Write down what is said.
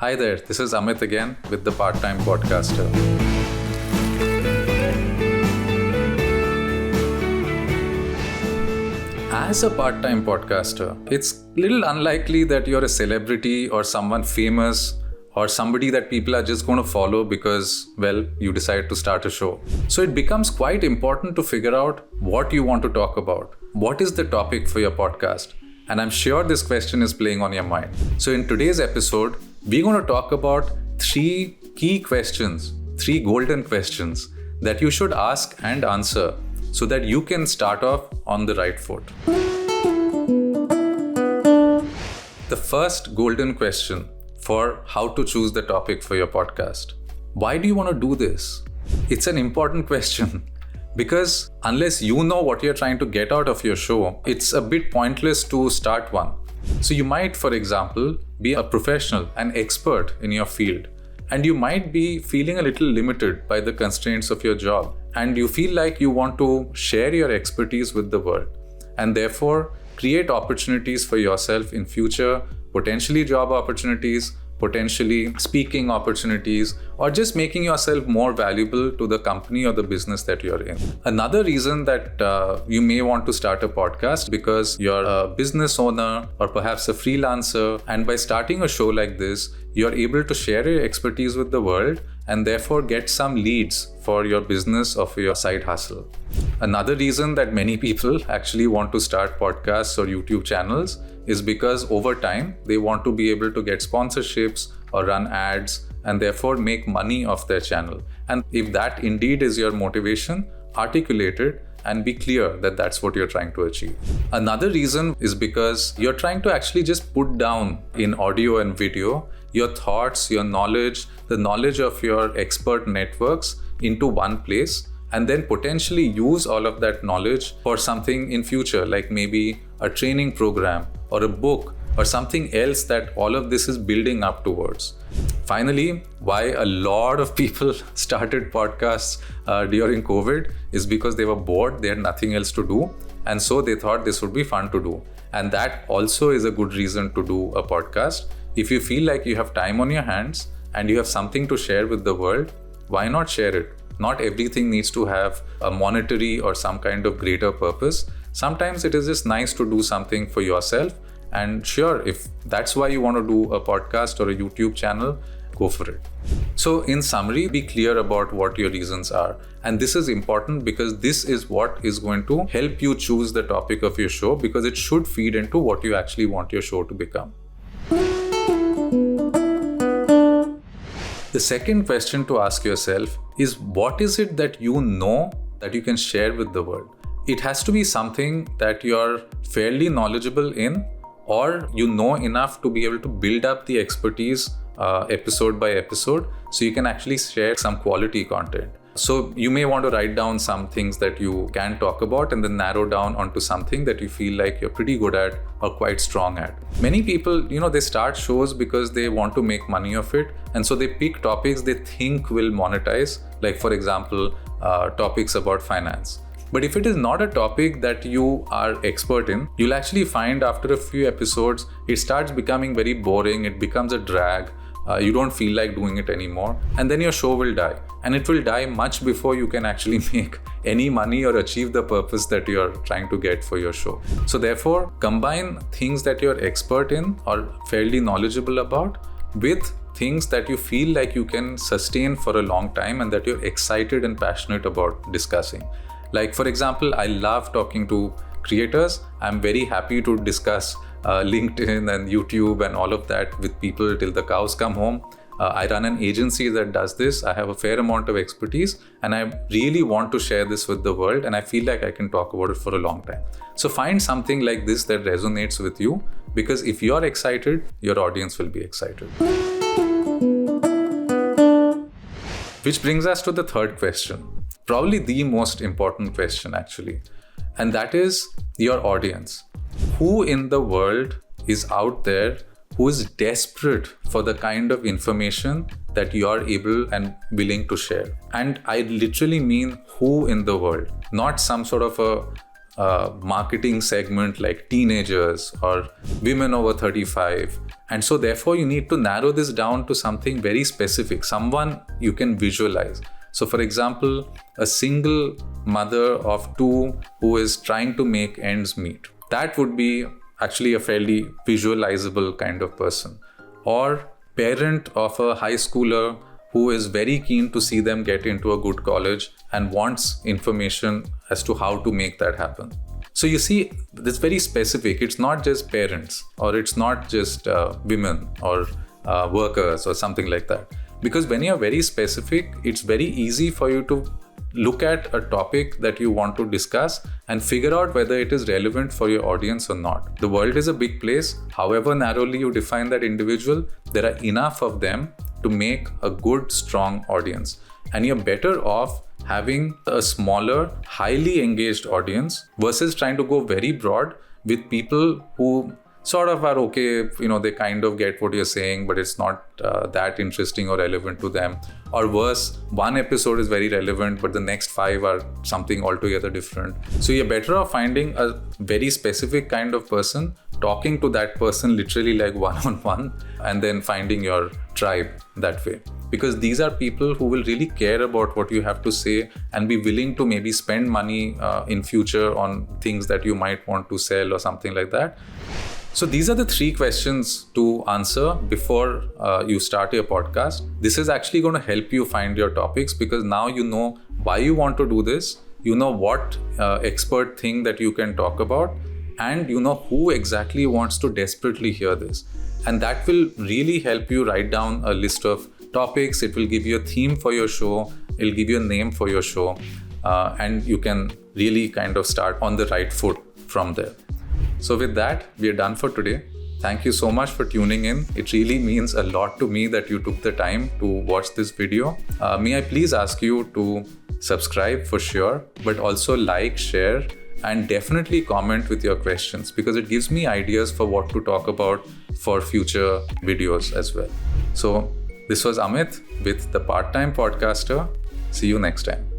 Hi there, this is Amit again with the Part-Time Podcaster. As a part-time podcaster, it's a little unlikely that you're a celebrity or someone famous or somebody that people are just going to follow because, well, you decide to start a show. So it becomes quite important to figure out what you want to talk about. What is the topic for your podcast? And I'm sure this question is playing on your mind. So in today's episode, we're going to talk about 3 key questions, 3 golden questions that you should ask and answer so that you can start off on the right foot. The first golden question for how to choose the topic for your podcast. Why do you want to do this? It's an important question because unless you know what you're trying to get out of your show, it's a bit pointless to start one. So you might, for example, be a professional, an expert in your field, and you might be feeling a little limited by the constraints of your job, and you feel like you want to share your expertise with the world and therefore create opportunities for yourself in future, potentially job opportunities, potentially speaking opportunities, or just making yourself more valuable to the company or the business that you're in. Another reason that you may want to start a podcast because you're a business owner or perhaps a freelancer, and by starting a show like this, you're able to share your expertise with the world and therefore get some leads for your business or for your side hustle. Another reason that many people actually want to start podcasts or YouTube channels is because over time they want to be able to get sponsorships or run ads and therefore make money off their channel. And if that indeed is your motivation, articulate it and be clear that that's what you're trying to achieve. Another reason is because you're trying to actually just put down in audio and video your thoughts, your knowledge, the knowledge of your expert networks into one place, and then potentially use all of that knowledge for something in future, like maybe a training program or a book or something else that all of this is building up towards. Finally, why a lot of people started podcasts during COVID is because they were bored, they had nothing else to do, and so they thought this would be fun to do. And that also is a good reason to do a podcast. If you feel like you have time on your hands and you have something to share with the world, why not share it? Not everything needs to have a monetary or some kind of greater purpose. Sometimes it is just nice to do something for yourself. And sure, if that's why you want to do a podcast or a YouTube channel, go for it. So in summary, be clear about what your reasons are. And this is important because this is what is going to help you choose the topic of your show, because it should feed into what you actually want your show to become. The second question to ask yourself is, what is it that you know that you can share with the world? It has to be something that you're fairly knowledgeable in, or you know enough to be able to build up the expertise episode by episode so you can actually share some quality content. So you may want to write down some things that you can talk about and then narrow down onto something that you feel like you're pretty good at or quite strong at. Many people, they start shows because they want to make money of it, and so they pick topics they think will monetize, like for example, topics about finance. But if it is not a topic that you are expert in, you'll actually find after a few episodes, it starts becoming very boring, it becomes a drag, you don't feel like doing it anymore, and then your show will die. And it will die much before you can actually make any money or achieve the purpose that you're trying to get for your show. So therefore, combine things that you're expert in or fairly knowledgeable about with things that you feel like you can sustain for a long time and that you're excited and passionate about discussing. Like for example, I love talking to creators. I'm very happy to discuss LinkedIn and YouTube and all of that with people till the cows come home. I run an agency that does this. I have a fair amount of expertise and I really want to share this with the world, and I feel like I can talk about it for a long time. So find something like this that resonates with you, because if you're excited, your audience will be excited. Which brings us to the third question, probably the most important question actually, and that is your audience. Who in the world is out there who is desperate for the kind of information that you are able and willing to share? And I literally mean who in the world, not some sort of a marketing segment like teenagers or women over 35 And so therefore you need to narrow this down to something very specific, someone you can visualize. So for example, a single mother of two who is trying to make ends meet. That would be actually a fairly visualizable kind of person. Or parent of a high schooler who is very keen to see them get into a good college and wants information as to how to make that happen. So you see, it's very specific. It's not just parents, or it's not just women or workers or something like that. Because when you're very specific, it's very easy for you to look at a topic that you want to discuss and figure out whether it is relevant for your audience or not. The world is a big place. However narrowly you define that individual, there are enough of them to make a good, strong audience. And you're better off having a smaller, highly engaged audience versus trying to go very broad with people who sort of are okay, they kind of get what you're saying, but it's not that interesting or relevant to them. Or worse, one episode is very relevant, but the next 5 are something altogether different. So you're better off finding a very specific kind of person, talking to that person literally like one-on-one, and then finding your tribe that way. Because these are people who will really care about what you have to say and be willing to maybe spend money in future on things that you might want to sell or something like that. So these are the 3 questions to answer before you start your podcast. This is actually going to help you find your topics, because now you know why you want to do this, you know what expert thing that you can talk about, and you know who exactly wants to desperately hear this. And that will really help you write down a list of topics. It will give you a theme for your show. It'll give you a name for your show. And you can really kind of start on the right foot from there. So with that, we are done for today. Thank you so much for tuning in. It really means a lot to me that you took the time to watch this video. May I please ask you to subscribe for sure, but also like, share, and definitely comment with your questions, because it gives me ideas for what to talk about for future videos as well. So this was Amit with The Part-Time Podcaster. See you next time.